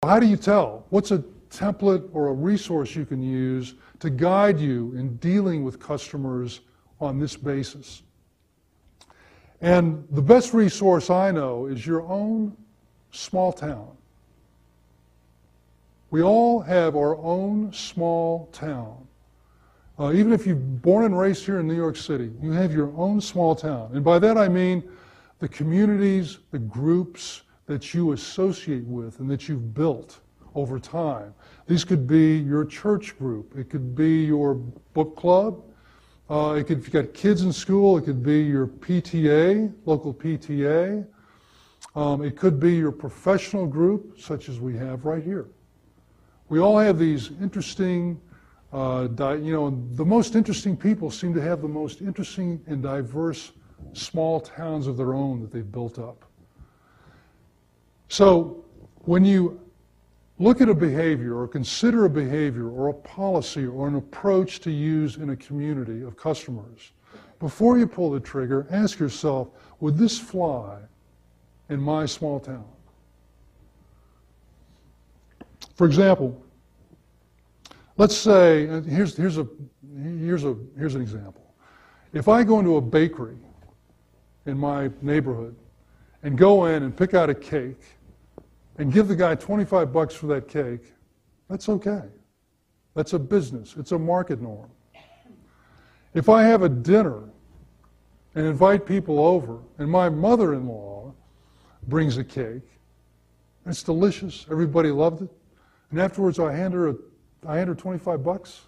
how do you tell? What's a template or a resource you can use to guide you in dealing with customers on this basis? And the best resource I know is your own small town. We all have our own small town. Even if you're born and raised here in New York City, you have your own small town. And by that I mean the communities, the groups that you associate with and that you've built over time. These could be your church group. It could be your book club. If you've got kids in school, it could be your PTA, local PTA. It could be your professional group, such as we have right here. We all have these interesting, the most interesting people seem to have the most interesting and diverse small towns of their own that they've built up. So when you look at a behavior or consider a behavior or a policy or an approach to use in a community of customers, before you pull the trigger, ask yourself, would this fly in my small town? For example, let's say, here's an example. If I go into a bakery in my neighborhood and go in and pick out a cake and give the guy 25 bucks for that cake, that's okay. That's a business. It's a market norm. If I have a dinner and invite people over and my mother-in-law brings a cake, it's delicious, everybody loved it, and afterwards I hand her 25 bucks?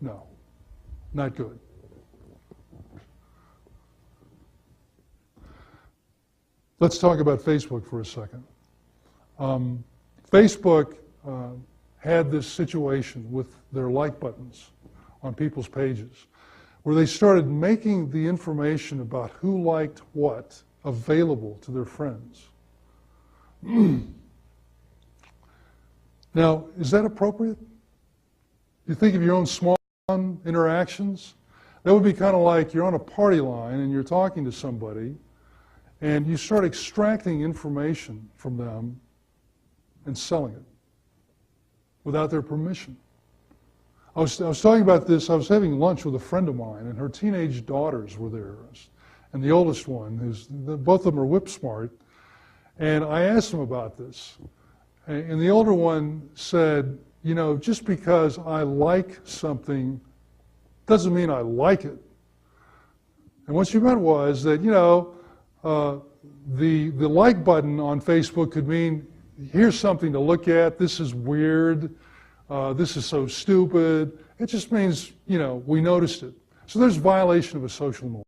No, not good. Let's talk about Facebook for a second. Facebook had this situation with their like buttons on people's pages, where they started making the information about who liked what available to their friends. Now, is that appropriate? You think of your own small interactions? That would be kind of like you're on a party line and you're talking to somebody and you start extracting information from them and selling it without their permission. I was talking about this, I was having lunch with a friend of mine and her teenage daughters were there. And the oldest one, both of them are whip smart, and I asked them about this. And the older one said, you know, just because I like something doesn't mean I like it. And what she meant was that, you know, the like button on Facebook could mean, here's something to look at, this is weird, this is so stupid. It just means, you know, we noticed it. So there's violation of a social norm.